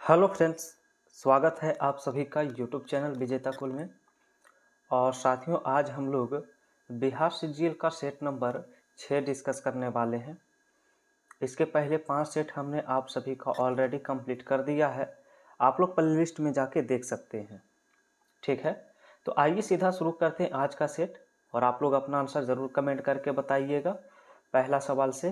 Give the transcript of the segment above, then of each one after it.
Hello friends, स्वागत है आप सभी का यूट्यूब चैनल विजेता कुल में। और साथियों, आज हम लोग बिहार सीजीएल का सेट नंबर 6 डिस्कस करने वाले हैं। इसके पहले 5 सेट हमने आप सभी का ऑलरेडी कंप्लीट कर दिया है। आप लोग प्लेलिस्ट में जाके देख सकते हैं। ठीक है, तो आइए सीधा शुरू करते हैं आज का सेट। और आप लोग अपना आंसर ज़रूर कमेंट करके बताइएगा। पहला सवाल से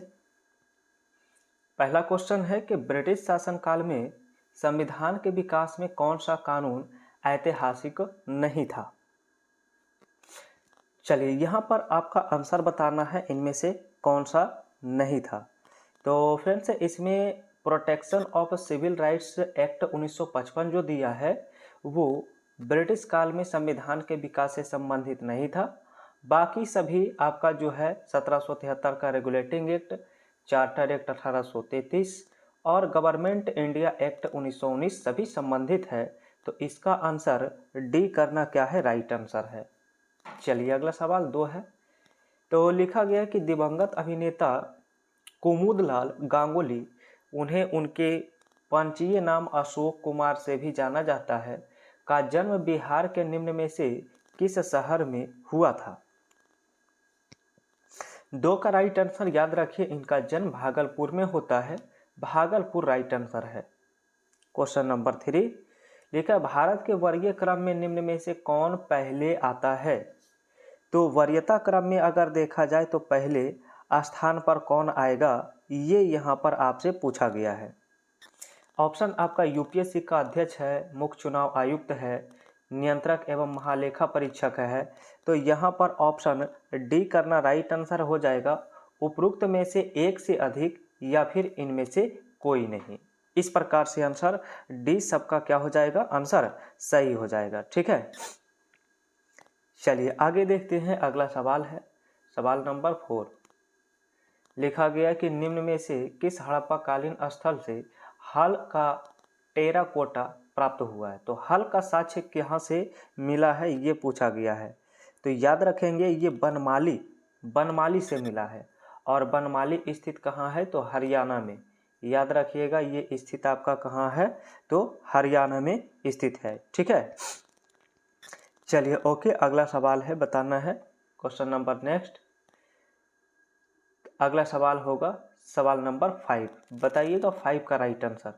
पहला क्वेश्चन है कि ब्रिटिश शासनकाल में संविधान के विकास में कौन सा कानून ऐतिहासिक नहीं था। चलिए, यहाँ पर आपका आंसर बताना है इनमें से कौन सा नहीं था। तो फ्रेंड्स, इसमें protection of civil rights act 1955 जो दिया है वो ब्रिटिश काल में संविधान के विकास से संबंधित नहीं था। बाकी सभी आपका जो है 1773 का रेगुलेटिंग एक्ट, चार्टर एक्ट 1833 और गवर्नमेंट इंडिया एक्ट 1919 सभी संबंधित है। तो इसका आंसर डी करना क्या है, राइट आंसर है। चलिए, अगला सवाल 2 है। तो लिखा गया कि दिवंगत अभिनेता कुमुदलाल गांगुली, उन्हें उनके पंचीय नाम अशोक कुमार से भी जाना जाता है, का जन्म बिहार के निम्न में से किस शहर में हुआ था। 2 का राइट आंसर याद रखिए, इनका जन्म भागलपुर में होता है। भागलपुर राइट आंसर है। क्वेश्चन नंबर 3 लिखा, भारत के वरीय क्रम में निम्न में से कौन पहले आता है। तो वरीयता क्रम में अगर देखा जाए तो पहले स्थान पर कौन आएगा, ये यहाँ पर आपसे पूछा गया है। ऑप्शन आपका यूपीएससी का अध्यक्ष है, मुख्य चुनाव आयुक्त है, नियंत्रक एवं महालेखा परीक्षक है। तो यहाँ पर ऑप्शन डी करना राइट आंसर हो जाएगा। उपरोक्त में से एक से अधिक या फिर इनमें से कोई नहीं। इस प्रकार से आंसर डी सबका क्या हो जाएगा, आंसर सही हो जाएगा। ठीक है, चलिए आगे देखते हैं। अगला सवाल है सवाल नंबर 4। लिखा गया कि निम्न में से किस हड़प्पाकालीन स्थल से हल का टेराकोटा प्राप्त हुआ है। तो हल का साक्ष्य कहाँ से मिला है, ये पूछा गया है। तो याद रखेंगे, ये बनमाली से मिला है। और बनमाली स्थित कहाँ है, तो हरियाणा में। याद रखिएगा, ये स्थित आपका कहाँ है, तो हरियाणा में स्थित है। ठीक है, चलिए ओके, अगला सवाल है, बताना है क्वेश्चन नंबर नेक्स्ट। अगला सवाल होगा सवाल नंबर 5। बताइएगा 5 का राइट आंसर।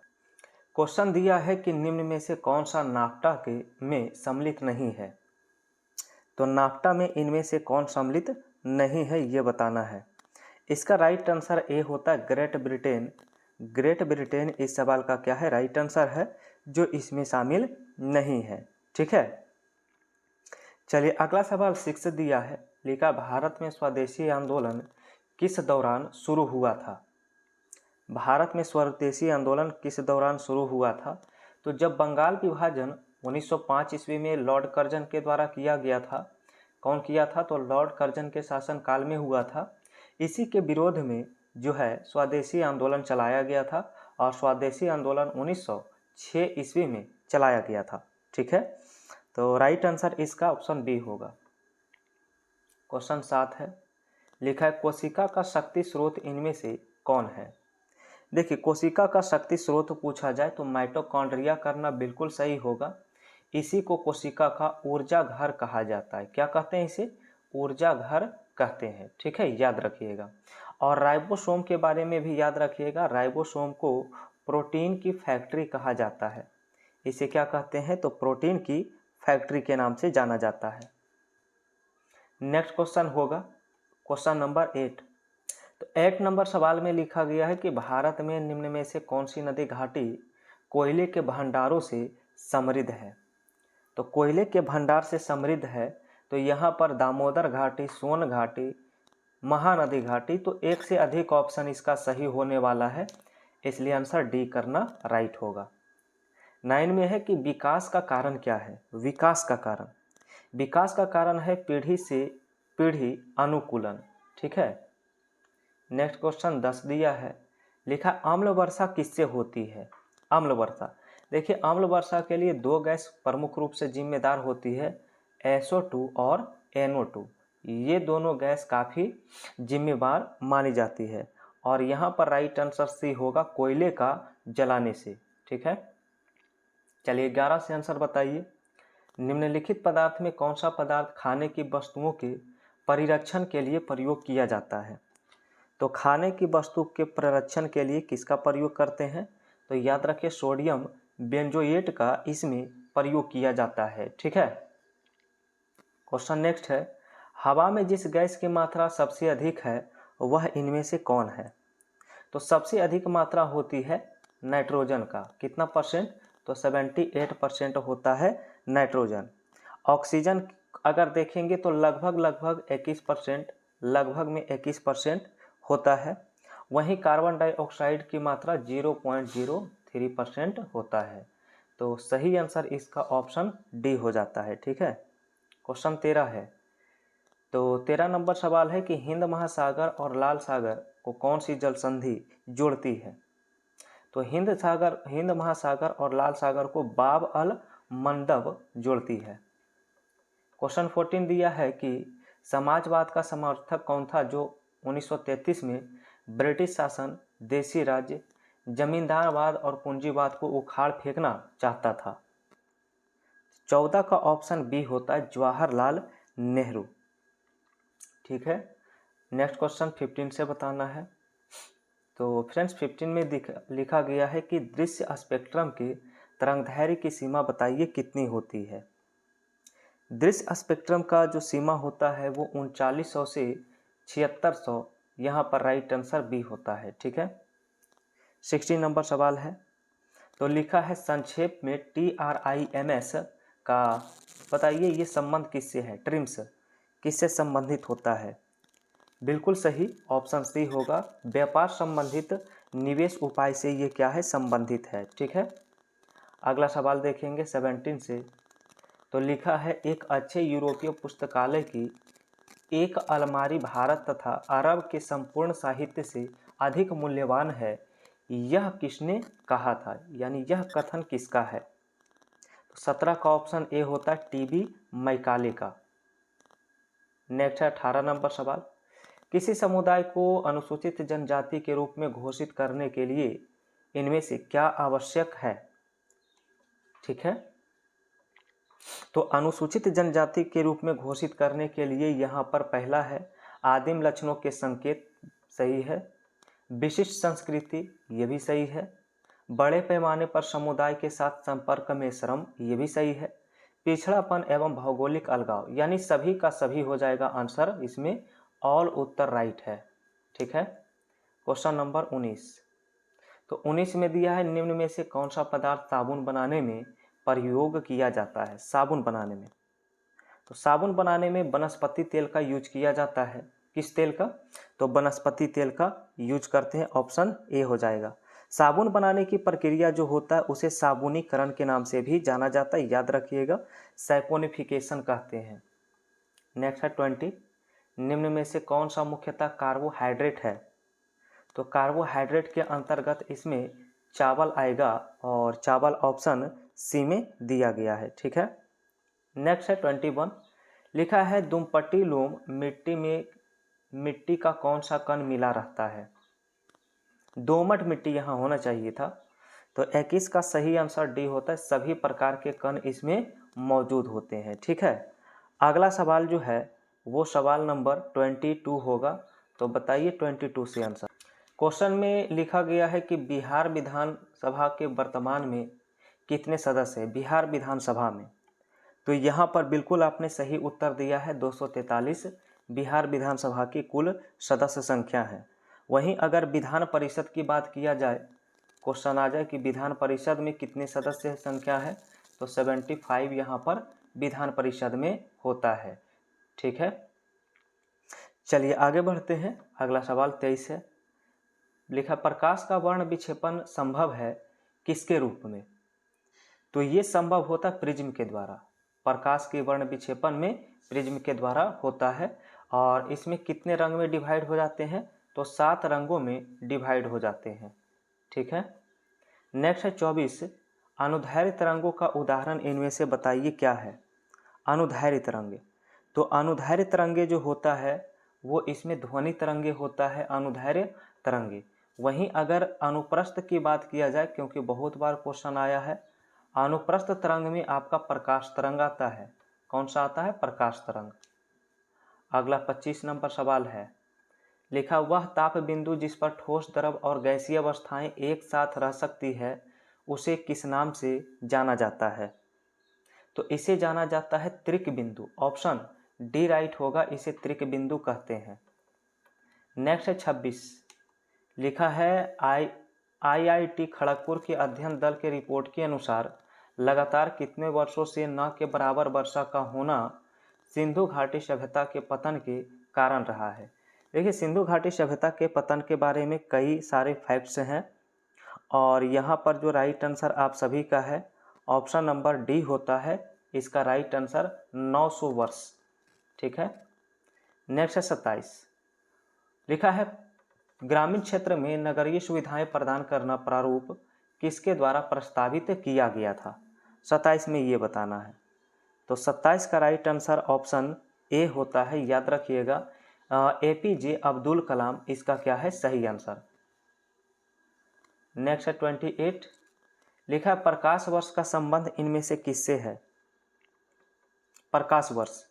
क्वेश्चन दिया है कि निम्न में से कौन सा नाफ्टा के में सम्मिलित नहीं है। तो नाफ्टा में इनमें से कौन सम्मिलित नहीं है, ये बताना है। इसका राइट आंसर ए होता है ग्रेट ब्रिटेन। ग्रेट ब्रिटेन इस सवाल का क्या है, राइट आंसर है, जो इसमें शामिल नहीं है। ठीक है, चलिए अगला सवाल 6 दिया है। लिखा, भारत में स्वदेशी आंदोलन किस दौरान शुरू हुआ था। भारत में स्वदेशी आंदोलन किस दौरान शुरू हुआ था। तो जब बंगाल विभाजन 1905 ईस्वी में लॉर्ड कर्जन के द्वारा किया गया था। कौन किया था, तो लॉर्ड कर्जन के शासन काल में हुआ था। इसी के विरोध में जो है स्वदेशी आंदोलन चलाया गया था। और स्वदेशी आंदोलन 1906 ईस्वी में चलाया गया था। ठीक है, तो राइट आंसर इसका ऑप्शन बी होगा। क्वेश्चन 7 है। लिखा है, कोशिका का शक्ति स्रोत इनमें से कौन है। देखिए, कोशिका का शक्ति स्रोत पूछा जाए तो माइटोकॉन्ड्रिया करना बिल्कुल सही होगा। इसी को कोशिका का ऊर्जा घर कहा जाता है। क्या कहते हैं इसे, ऊर्जा घर कहते हैं। ठीक है, याद रखिएगा। और राइबोसोम के बारे में भी याद रखिएगा। राइबोसोम को प्रोटीन की फैक्ट्री कहा जाता है। इसे क्या कहते हैं, तो प्रोटीन की फैक्ट्री के नाम से जाना जाता है। नेक्स्ट क्वेश्चन होगा क्वेश्चन नंबर 8। तो 8 नंबर सवाल में लिखा गया है कि भारत में निम्न में से कौन सी नदी घाटी कोयले के भंडारों से समृद्ध है। तो कोयले के भंडार से समृद्ध है, तो यहाँ पर दामोदर घाटी, सोन घाटी, महानदी घाटी। तो एक से अधिक ऑप्शन इसका सही होने वाला है, इसलिए आंसर डी करना राइट होगा। 9 में है कि विकास का कारण क्या है। विकास का कारण है पीढ़ी से पीढ़ी अनुकूलन। ठीक है, नेक्स्ट क्वेश्चन 10 दिया है। लिखा, अम्ल वर्षा किससे होती है। अम्ल वर्षा, देखिए अम्ल वर्षा के लिए 2 गैस प्रमुख रूप से जिम्मेदार होती है, SO2 और NO2। ये दोनों गैस काफ़ी जिम्मेदार मानी जाती है। और यहाँ पर राइट आंसर सी होगा, कोयले का जलाने से। ठीक है, चलिए 11 से आंसर बताइए। निम्नलिखित पदार्थ में कौन सा पदार्थ खाने की वस्तुओं के परिरक्षण के लिए प्रयोग किया जाता है? तो खाने की वस्तु के परिरक्षण के लिए किसका प्रयोग करते हैं? तो याद रखिए सोडियम बेंजोएट का इसमें प्रयोग किया जाता है। ठीक है। क्वेश्चन नेक्स्ट है, हवा में जिस गैस की मात्रा सबसे अधिक है वह इनमें से कौन है? तो सबसे अधिक मात्रा होती है नाइट्रोजन का। कितना परसेंट? तो 78% होता है नाइट्रोजन। ऑक्सीजन अगर देखेंगे तो लगभग 21%, लगभग में 21% होता है। वहीं कार्बन डाइऑक्साइड की मात्रा 0.03% होता है। तो सही आंसर इसका ऑप्शन डी हो जाता है। ठीक है। क्वेश्चन 13 है। तो 13 नंबर सवाल है कि हिंद महासागर और लाल सागर को कौन सी जल संधि जोड़ती है? तो हिंद महासागर और लाल सागर को बाब अल मंदब जोड़ती है। क्वेश्चन 14 दिया है कि समाजवाद का समर्थक कौन था जो 1933 में ब्रिटिश शासन, देसी राज्य, जमींदारवाद और पूंजीवाद को उखाड़ फेंकना चाहता था? 14 का ऑप्शन बी होता है जवाहरलाल नेहरू। ठीक है। नेक्स्ट क्वेश्चन 15 से बताना है। तो फ्रेंड्स 15 में लिखा गया है कि दृश्य स्पेक्ट्रम के तरंगदैर्घ्य की सीमा बताइए कितनी होती है? दृश्य स्पेक्ट्रम का जो सीमा होता है वो 3900 से 7600, यहाँ पर राइट आंसर बी होता है। ठीक है। 16 नंबर सवाल है। तो लिखा है संक्षेप में TRIMS का बताइए ये संबंध किससे है? ट्रिम्स किससे संबंधित होता है? बिल्कुल सही, ऑप्शन सी होगा, व्यापार संबंधित निवेश उपाय से ये क्या है? संबंधित है। ठीक है। अगला सवाल देखेंगे 17 से। तो लिखा है एक अच्छे यूरोपीय पुस्तकालय की एक अलमारी भारत तथा अरब के संपूर्ण साहित्य से अधिक मूल्यवान है, यह किसने कहा था? यानी यह कथन किसका है? तो 17 का ऑप्शन ए होता है TB मैकाले का। नेक्स्ट है 18 नंबर सवाल। किसी समुदाय को अनुसूचित जनजाति के रूप में घोषित करने के लिए इनमें से क्या आवश्यक है? ठीक है। तो अनुसूचित जनजाति के रूप में घोषित करने के लिए यहाँ पर पहला है आदिम लक्षणों के संकेत, सही है। विशिष्ट संस्कृति, ये भी सही है। बड़े पैमाने पर समुदाय के साथ संपर्क में श्रम, ये भी सही है। पिछड़ापन एवं भौगोलिक अलगाव, यानी सभी का सभी हो जाएगा आंसर इसमें, ऑल उत्तर राइट है। ठीक है। Question number 19। तो 19 में दिया है निम्न में से कौन सा पदार्थ साबुन बनाने में प्रयोग किया जाता है? साबुन बनाने में, तो साबुन बनाने में वनस्पति तेल का यूज किया जाता है। किस तेल का? तो वनस्पति तेल का यूज करते हैं, ऑप्शन ए हो जाएगा। साबुन बनाने की प्रक्रिया जो होता है उसे साबुनीकरण के नाम से भी जाना जाता है, याद रखिएगा, सैपोनिफिकेशन कहते हैं। नेक्स्ट है 20। निम्न में से कौन सा मुख्यतः कार्बोहाइड्रेट है? तो कार्बोहाइड्रेट के अंतर्गत इसमें चावल आएगा और चावल ऑप्शन सी में दिया गया है। ठीक है। नेक्स्ट है 21। लिखा है दुमपट्टी लोम मिट्टी में मिट्टी का कौन सा कण मिला रहता है? दोमट मिट्टी यहाँ होना चाहिए था। तो 21 का सही आंसर डी होता है, सभी प्रकार के कण इसमें मौजूद होते हैं। ठीक है। अगला सवाल जो है वो सवाल नंबर 22 होगा। तो बताइए 22 से आंसर। क्वेश्चन में लिखा गया है कि बिहार विधानसभा के वर्तमान में कितने सदस्य हैं? बिहार विधानसभा में, तो यहाँ पर बिल्कुल आपने सही उत्तर दिया है, 243 बिहार विधानसभा की कुल सदस्य संख्या है। वहीं अगर विधान परिषद की बात किया जाए, क्वेश्चन आ जाए कि विधान परिषद में कितने सदस्य संख्या है, तो 75 यहाँ पर विधान परिषद में होता है। ठीक है। चलिए आगे बढ़ते हैं। अगला सवाल 23 है। लिखा प्रकाश का वर्ण विक्षेपण संभव है किसके रूप में? तो ये संभव होता है प्रिज्म के द्वारा। प्रकाश के वर्ण विक्षेपण में प्रिज्म के द्वारा होता है। और इसमें कितने रंग में डिवाइड हो जाते हैं? तो 7 रंगों में डिवाइड हो जाते हैं। ठीक है। नेक्स्ट है 24। अनुदैर्घ्य तरंगों का उदाहरण इनमें से बताइए क्या है? अनुदैर्घ्य तरंगे, तो अनुदैर्घ्य तरंगे जो होता है वो इसमें ध्वनि तरंगे होता है, अनुदैर्घ्य तरंगे। वहीं अगर अनुप्रस्थ की बात किया जाए, क्योंकि बहुत बार क्वेश्चन आया है, अनुप्रस्थ तरंग में आपका प्रकाश तरंग आता है। कौन सा आता है? प्रकाश तरंग। अगला 25 नंबर सवाल है, लिखा वह ताप बिंदु जिस पर ठोस, द्रव और गैसीय अवस्थाएं एक साथ रह सकती है उसे किस नाम से जाना जाता है? तो इसे जाना जाता है त्रिक बिंदु। ऑप्शन डी राइट होगा, इसे त्रिक बिंदु कहते हैं। नेक्स्ट है 26, लिखा है आईआईटी खड़गपुर के अध्ययन दल के रिपोर्ट के अनुसार लगातार कितने वर्षों से न के बराबर वर्षा का होना सिंधु घाटी सभ्यता के पतन के कारण रहा है। देखिए, सिंधु घाटी सभ्यता के पतन के बारे में कई सारे फैक्ट्स हैं और यहाँ पर जो राइट आंसर आप सभी का है ऑप्शन नंबर डी होता है, इसका राइट आंसर 900 वर्ष। ठीक है। नेक्स्ट है 27, लिखा है ग्रामीण क्षेत्र में नगरीय सुविधाएं प्रदान करना प्रारूप किसके द्वारा प्रस्तावित किया गया था? 27 में ये बताना है। तो 27 का राइट आंसर ऑप्शन ए होता है, याद रखिएगा, एपीजे अब्दुल कलाम इसका क्या है? सही आंसर। नेक्स्ट है 28, लिखा है प्रकाश वर्ष का संबंध इनमें से किससे है? प्रकाश वर्ष,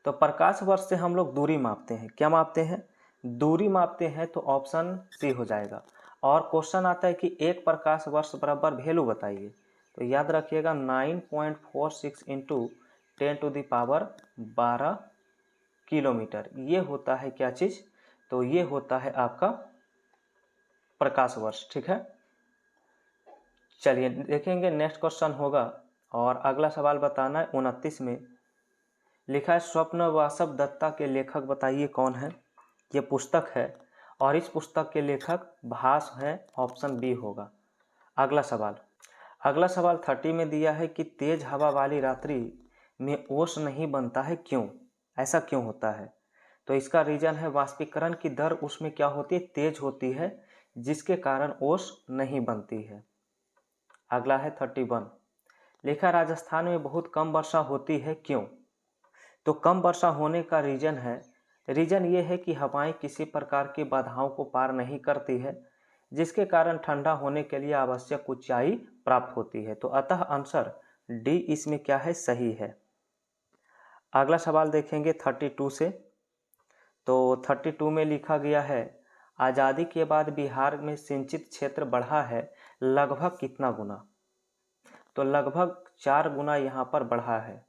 तो प्रकाश वर्ष से हम लोग दूरी मापते हैं। क्या मापते हैं? दूरी मापते हैं, तो ऑप्शन सी हो जाएगा। और क्वेश्चन आता है कि एक प्रकाश वर्ष बराबर वैल्यू बताइए, तो याद रखिएगा 9.46 इंटू 10⁻12 किलोमीटर, ये होता है क्या चीज़? तो ये होता है आपका प्रकाश वर्ष। ठीक है, चलिए देखेंगे नेक्स्ट क्वेश्चन होगा। और अगला सवाल बताना है 29 में, लिखा है स्वप्न वासव दत्ता के लेखक बताइए कौन है? ये पुस्तक है और इस पुस्तक के लेखक भास हैं, ऑप्शन बी होगा। अगला सवाल 30 में दिया है कि तेज हवा वाली रात्रि में ओस नहीं बनता है, क्यों? ऐसा क्यों होता है? तो इसका रीजन है वाष्पीकरण की दर उसमें क्या होती है? तेज होती है, जिसके कारण ओस नहीं बनती है। अगला है 31, लिखा राजस्थान में बहुत कम वर्षा होती है, क्यों? तो कम वर्षा होने का रीजन ये है कि हवाएं किसी प्रकार की बाधाओं को पार नहीं करती है, जिसके कारण ठंडा होने के लिए आवश्यक ऊंचाई प्राप्त होती है। तो अतः आंसर डी इसमें क्या है? सही है। अगला सवाल देखेंगे 32 से। तो 32 में लिखा गया है आज़ादी के बाद बिहार में सिंचित क्षेत्र बढ़ा है लगभग कितना गुना? तो लगभग 4 गुना यहाँ पर बढ़ा है।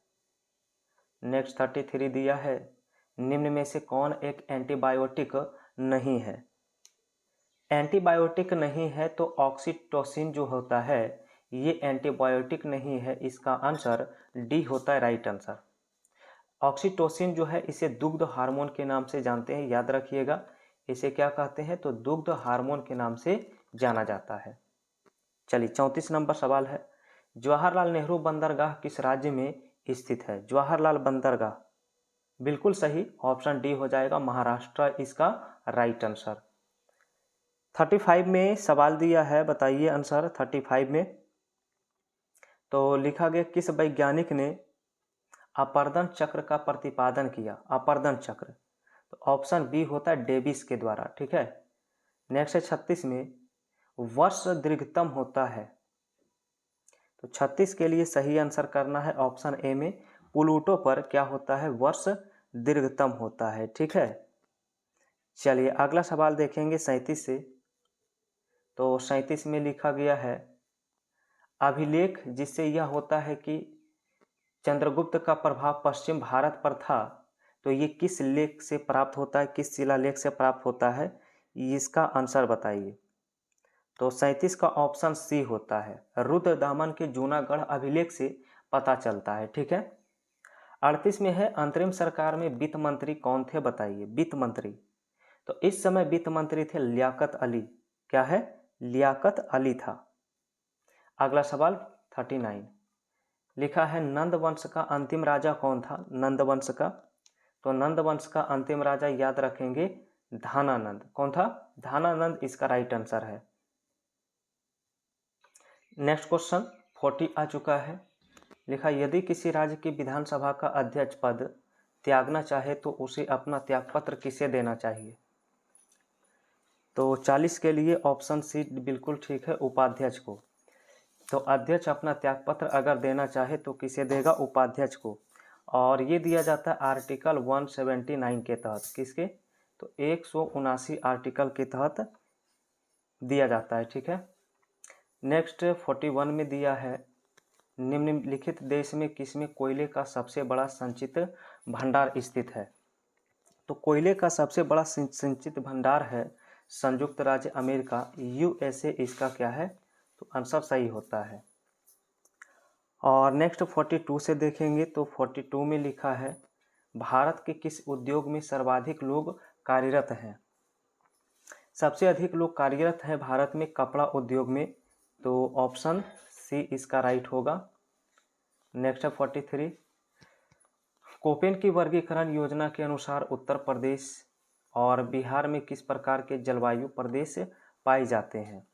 नेक्स्ट 33 दिया है निम्न में से कौन एक एंटीबायोटिक नहीं है? एंटीबायोटिक नहीं है तो ऑक्सीटोसिन जो होता है ये एंटीबायोटिक नहीं है, इसका आंसर डी होता है, राइट आंसर। ऑक्सीटोसिन जो है इसे दुग्ध हार्मोन के नाम से जानते हैं, याद रखिएगा, इसे क्या कहते हैं? तो दुग्ध हार्मोन के नाम से जाना जाता है। चलिए 34 नंबर सवाल है, जवाहरलाल नेहरू बंदरगाह किस राज्य में स्थित है? जवाहरलाल बंदरगाह, बिल्कुल सही, ऑप्शन डी हो जाएगा, महाराष्ट्र इसका राइट आंसर। 35 में सवाल दिया है, बताइए आंसर 35 में। तो लिखा गया किस वैज्ञानिक ने अपर्दन चक्र का प्रतिपादन किया? अपर्दन चक्र, तो ऑप्शन बी होता है, डेविस के द्वारा। ठीक है। नेक्स्ट है 36 में, वर्ष दीर्घतम होता है, तो 36 के लिए सही आंसर करना है ऑप्शन ए में, प्लूटो पर क्या होता है? वर्ष दीर्घतम होता है। ठीक है। चलिए अगला सवाल देखेंगे 37 से। तो 37 में लिखा गया है अभिलेख जिससे यह होता है कि चंद्रगुप्त का प्रभाव पश्चिम भारत पर था, तो ये किस लेख से प्राप्त होता है? किस शिलालेख से प्राप्त होता है? इसका आंसर बताइए। तो 37 का ऑप्शन सी होता है, रुद्रदामन के जूनागढ़ अभिलेख से पता चलता है। ठीक है। 38 में है अंतरिम सरकार में वित्त मंत्री कौन थे? बताइए। वित्त मंत्री, तो इस समय वित्त मंत्री थे लियाकत अली। क्या है? लियाकत अली था। अगला सवाल 39, लिखा है नंद वंश का अंतिम राजा कौन था? नंद वंश का, तो नंद वंश का अंतिम राजा याद रखेंगे धानानंद। कौन था? धानानंद इसका राइट आंसर है। नेक्स्ट क्वेश्चन 40 आ चुका है, लिखा यदि किसी राज्य की विधानसभा का अध्यक्ष पद त्यागना चाहे तो उसे अपना त्यागपत्र किसे देना चाहिए? तो 40 के लिए ऑप्शन सी बिल्कुल ठीक है, उपाध्यक्ष को। तो अध्यक्ष अपना त्यागपत्र अगर देना चाहे तो किसे देगा? उपाध्यक्ष को। और ये दिया जाता है आर्टिकल 179 के तहत। किसके? तो 179 आर्टिकल के तहत दिया जाता है। ठीक है। नेक्स्ट 41 में दिया है, निम्नलिखित देश में किसमें कोयले का सबसे बड़ा संचित भंडार स्थित है? तो कोयले का सबसे बड़ा संचित भंडार है संयुक्त राज्य अमेरिका, USA इसका क्या है? तो आंसर सही होता है। और नेक्स्ट 42 से देखेंगे तो 42 में लिखा है, भारत के किस उद्योग में सर्वाधिक लोग कार्यरत हैं? सबसे अधिक लोग कार्यरत हैं भारत में कपड़ा उद्योग में, तो ऑप्शन सी इसका राइट होगा। नेक्स्ट है 43, कोपेन की वर्गीकरण योजना के अनुसार उत्तर प्रदेश और बिहार में किस प्रकार के जलवायु प्रदेश पाए जाते हैं?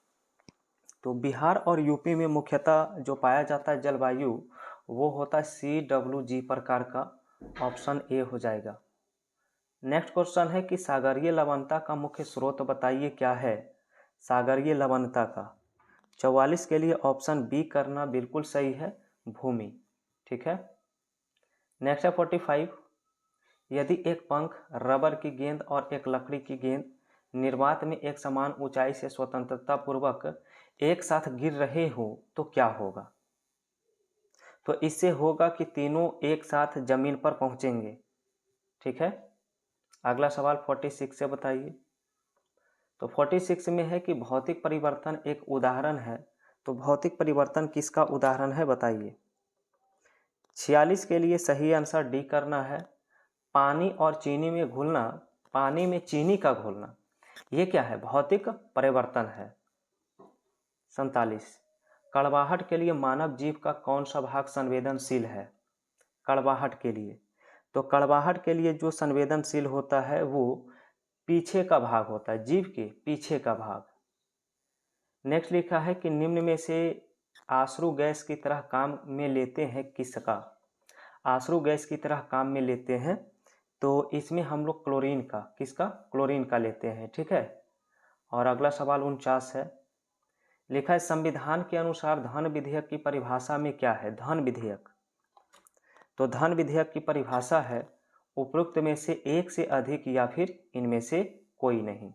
तो बिहार और यूपी में मुख्यतः जो पाया जाता है जलवायु वो होता है CWG प्रकार का, ऑप्शन ए हो जाएगा। नेक्स्ट क्वेश्चन है कि सागरीय लवणता का मुख्य स्रोत बताइए क्या है? सागरीय लवणता का 44 के लिए ऑप्शन बी करना बिल्कुल सही है, भूमि। ठीक है। नेक्स्ट है 45, यदि एक पंख, रबर की गेंद और एक लकड़ी की गेंद निर्वात में एक समान ऊंचाई से स्वतंत्रता पूर्वक एक साथ गिर रहे हो तो क्या होगा? तो इससे होगा कि तीनों एक साथ जमीन पर पहुंचेंगे। ठीक है। अगला सवाल 46 से बताइए। तो 46 में है कि भौतिक परिवर्तन एक उदाहरण है, तो भौतिक परिवर्तन किसका उदाहरण है बताइए? 46 के लिए सही आंसर डी करना है, पानी और चीनी में घुलना, पानी में चीनी का घुलना, ये क्या है? भौतिक परिवर्तन है। 47, कड़वाहट के लिए मानव जीव का कौन सा भाग संवेदनशील है? कड़वाहट के लिए, तो कड़वाहट के लिए जो संवेदनशील होता है वो पीछे का भाग होता है, जीव के पीछे का भाग। नेक्स्ट लिखा है कि निम्न में से आश्रु गैस की तरह काम में लेते हैं किसका? आश्रु गैस की तरह काम में लेते हैं, तो इसमें हम लोग क्लोरीन का, किसका? क्लोरीन का लेते हैं। ठीक है। और अगला सवाल 49 है, लिखा है संविधान के अनुसार धन विधेयक की परिभाषा में क्या है? धन विधेयक, तो धन विधेयक की परिभाषा है उपरोक्त में से एक से अधिक या फिर इनमें से कोई नहीं।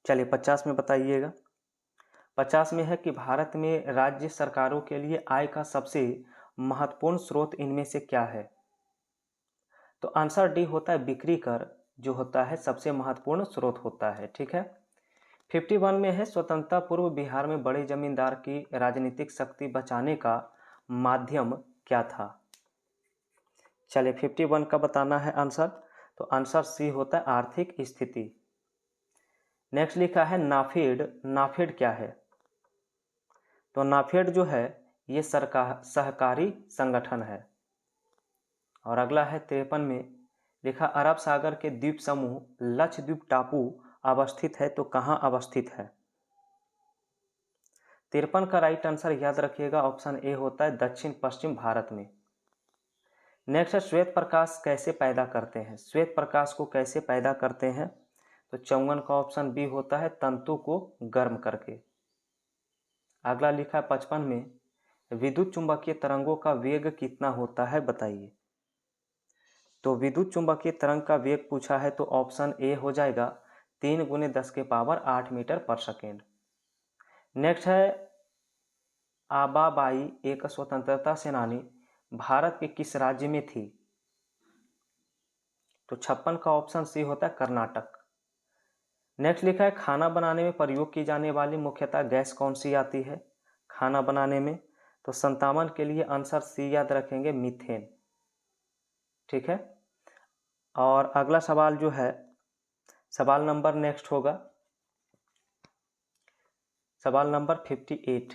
चलिए 50 में बताइएगा। 50 में है कि भारत में राज्य सरकारों के लिए आय का सबसे महत्वपूर्ण स्रोत इनमें से क्या है? तो आंसर डी होता है बिक्री कर, जो होता है सबसे महत्वपूर्ण स्रोत होता है। ठीक है। 51 में है स्वतंत्रता पूर्व बिहार में बड़े जमींदार की राजनीतिक शक्ति बचाने का माध्यम क्या था? चलिए 51 का बताना है आंसर, तो आंसर सी होता है आर्थिक स्थिति। नेक्स्ट लिखा है नाफेड, नाफेड क्या है? तो नाफेड जो है ये सरकार सहकारी संगठन है। और अगला है 53 में, लिखा अरब सागर के द्वीप समूह लक्षद्वीप टापू अवस्थित है, तो कहाँ अवस्थित है? 53 का राइट आंसर याद रखिएगा, ऑप्शन ए होता है दक्षिण पश्चिम भारत में। नेक्स्ट है श्वेत प्रकाश कैसे पैदा करते हैं? श्वेत प्रकाश को कैसे पैदा करते हैं? तो 54 का ऑप्शन बी होता है तंतु को गर्म करके। अगला लिखा है 55 में, विद्युत चुंबकीय तरंगों का वेग कितना होता है बताइए? तो विद्युत चुंबकीय तरंग का वेग पूछा है तो ऑप्शन ए हो जाएगा 3 × 10⁸ मीटर पर सेकेंड। नेक्स्ट है आबाबाई एक स्वतंत्रता सेनानी भारत के किस राज्य में थी? तो 56 का ऑप्शन सी होता है कर्नाटक। नेक्स्ट लिखा है खाना बनाने में प्रयोग की जाने वाली मुख्यतः गैस कौन सी आती है खाना बनाने में? तो 57 के लिए आंसर सी याद रखेंगे, मीथेन। ठीक है। और अगला सवाल जो है सवाल नंबर नेक्स्ट होगा सवाल नंबर 58।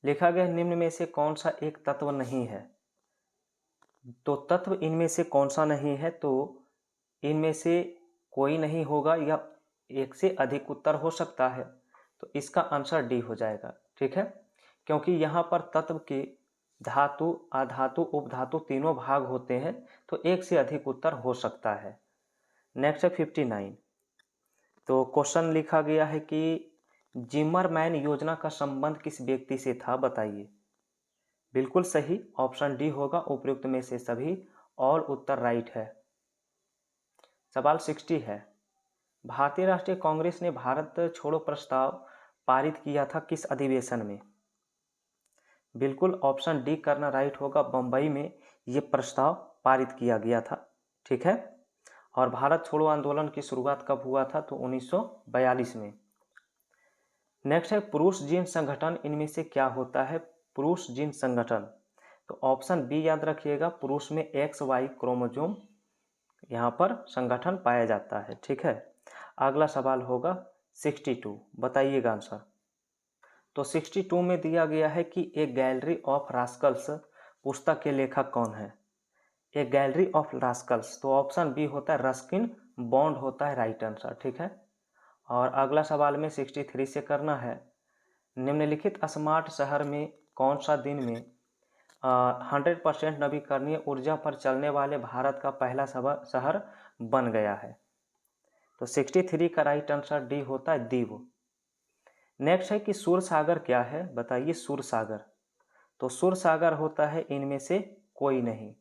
लिखा गया निम्न में से कौन सा एक तत्व नहीं है? तो तत्व इनमें से कौन सा नहीं है? तो इनमें से कोई नहीं होगा या एक से अधिक उत्तर हो सकता है, तो इसका आंसर डी हो जाएगा। ठीक है। क्योंकि यहाँ पर तत्व के धातु, अधातु, उपधातु तीनों भाग होते हैं, तो एक से अधिक उत्तर हो सकता है। नेक्स्ट है 59। तो क्वेश्चन लिखा गया है कि जिमरमैन योजना का संबंध किस व्यक्ति से था, बताइए। बिल्कुल सही, ऑप्शन डी होगा उपयुक्त में से सभी, और उत्तर राइट है। सवाल 60 है, भारतीय राष्ट्रीय कांग्रेस ने भारत छोड़ो प्रस्ताव पारित किया था किस अधिवेशन में। बिल्कुल ऑप्शन डी करना राइट होगा, बंबई में ये प्रस्ताव पारित किया गया था। ठीक है, और भारत छोड़ो आंदोलन की शुरुआत कब हुआ था, तो 1942 में। नेक्स्ट है, पुरुष जीन संगठन इनमें से क्या होता है। पुरुष जीन संगठन, तो ऑप्शन बी याद रखिएगा, पुरुष में XY क्रोमोसोम यहाँ पर संगठन पाया जाता है। ठीक है, अगला सवाल होगा 62, बताइएगा आंसर। तो 62 में दिया गया है कि ए गैलरी ऑफ रास्कल्स पुस्तक के लेखक कौन है। ए गैलरी ऑफ रास्कल्स, तो ऑप्शन बी होता है रस्किन बॉन्ड होता है राइट आंसर। ठीक है, और अगला सवाल में 63 से करना है, निम्नलिखित स्मार्ट शहर में कौन सा दिन में 100% नवीकरणीय ऊर्जा पर चलने वाले भारत का पहला शहर बन गया है। तो 63 का राइट आंसर डी होता है दीव। नेक्स्ट है कि सूरसागर क्या है, बताइए सूरसागर। तो सूरसागर होता है इनमें से कोई नहीं।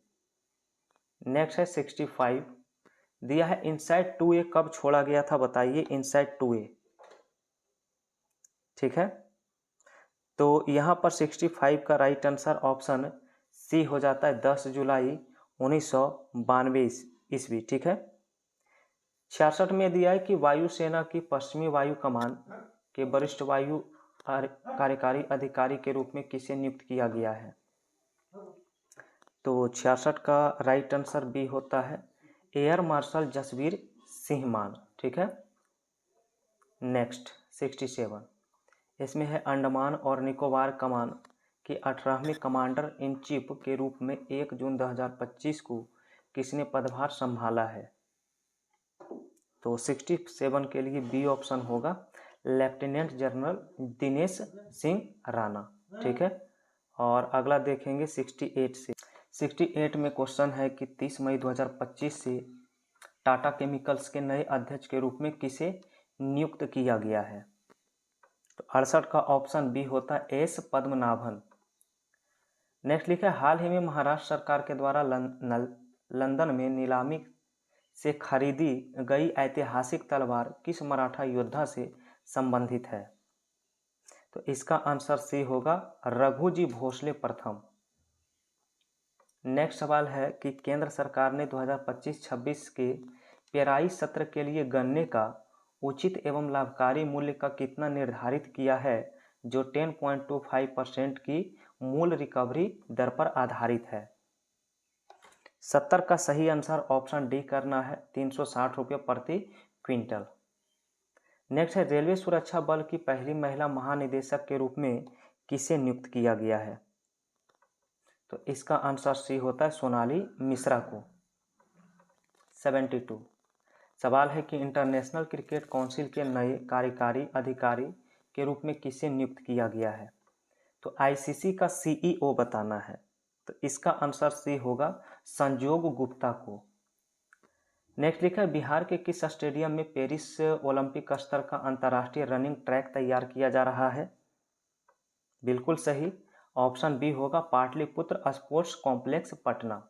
नेक्स्ट है 65, दिया है इनसाइड 2A कब छोड़ा गया था, बताइए इनसाइड 2A। ठीक है, तो यहाँ पर 65 का राइट आंसर ऑप्शन सी हो जाता है 10 जुलाई 1992 ईस्वी। ठीक है, 66 में दिया है कि वायुसेना की पश्चिमी वायु कमान के वरिष्ठ वायु कार्यकारी अधिकारी के रूप में किसे नियुक्त किया गया है। तो 66 का राइट आंसर बी होता है एयर मार्शल जसवीर सिंह मान। ठीक है, नेक्स्ट 67, इसमें है अंडमान और निकोबार कमान के 18वें कमांडर इन चीफ के रूप में 1 जून 2025 को किसने पदभार संभाला है। तो 67 के लिए बी ऑप्शन होगा लेफ्टिनेंट जनरल दिनेश सिंह राणा। ठीक है, और अगला देखेंगे 68 से। 68 में क्वेश्चन है कि 30 मई 2025 से टाटा केमिकल्स के नए अध्यक्ष के रूप में किसे नियुक्त किया गया है। तो 68 का ऑप्शन बी होता है एस पद्मनाभन। नेक्स्ट लिखा है, हाल ही में महाराष्ट्र सरकार के द्वारा लंदन में नीलामी से खरीदी गई ऐतिहासिक तलवार किस मराठा योद्धा से संबंधित है। तो इसका आंसर सी होगा रघुजी भोसले प्रथम। नेक्स्ट सवाल है कि केंद्र सरकार ने 2025-26 के पेराई सत्र के लिए गन्ने का उचित एवं लाभकारी मूल्य का कितना निर्धारित किया है, जो 10.25% की मूल रिकवरी दर पर आधारित है। 70 का सही आंसर ऑप्शन डी करना है 360 रुपये प्रति क्विंटल। नेक्स्ट है, रेलवे सुरक्षा बल की पहली महिला महानिदेशक के रूप में किसे नियुक्त किया गया है। तो इसका आंसर सी होता है सोनाली मिश्रा को। 72 सवाल है कि इंटरनेशनल क्रिकेट काउंसिल के नए कार्यकारी अधिकारी के रूप में किसे नियुक्त किया गया है। तो आईसीसी का सीईओ बताना है। तो इसका आंसर सी होगा संजोग गुप्ता को। नेक्स्ट लिखा है, बिहार के किस स्टेडियम में पेरिस ओलंपिक स्तर का अंतर्राष्ट्रीय रनिंग ट्रैक तैयार किया जा रहा है। बिल्कुल सही, ऑप्शन बी होगा पाटलिपुत्र स्पोर्ट्स कॉम्प्लेक्स पटना।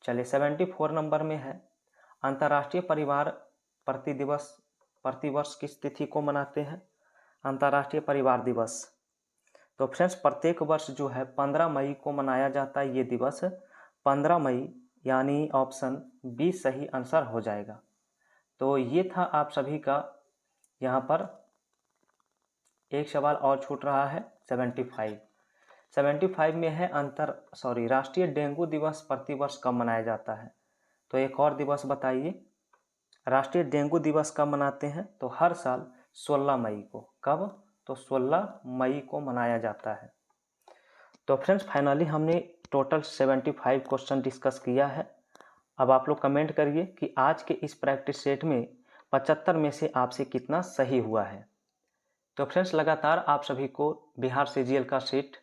चलिए 74 नंबर में है, अंतर्राष्ट्रीय परिवार प्रतिवर्ष किस तिथि को मनाते हैं। अंतर्राष्ट्रीय परिवार दिवस, तो फ्रेंड्स प्रत्येक वर्ष जो है 15 मई को मनाया जाता है ये दिवस। 15 मई यानी ऑप्शन बी सही आंसर हो जाएगा। तो ये था आप सभी का, यहाँ पर एक सवाल और छूट रहा है 75 में है राष्ट्रीय डेंगू दिवस प्रतिवर्ष कब मनाया जाता है। तो एक और दिवस बताइए, राष्ट्रीय डेंगू दिवस कब मनाते हैं। तो हर साल 16 मई को। कब, तो 16 मई को मनाया जाता है। तो फ्रेंड्स फाइनली हमने टोटल 75 क्वेश्चन डिस्कस किया है। अब आप लोग कमेंट करिए कि आज के इस प्रैक्टिस सेट में 75 में से आपसे कितना सही हुआ है। तो फ्रेंड्स लगातार आप सभी को बिहार सीजीएल का सेट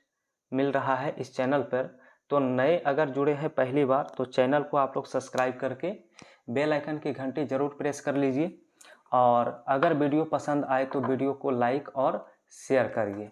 मिल रहा है इस चैनल पर। तो नए अगर जुड़े हैं पहली बार तो चैनल को आप लोग सब्सक्राइब करके बेल आइकन की घंटी जरूर प्रेस कर लीजिए और अगर वीडियो पसंद आए तो वीडियो को लाइक और शेयर करिए।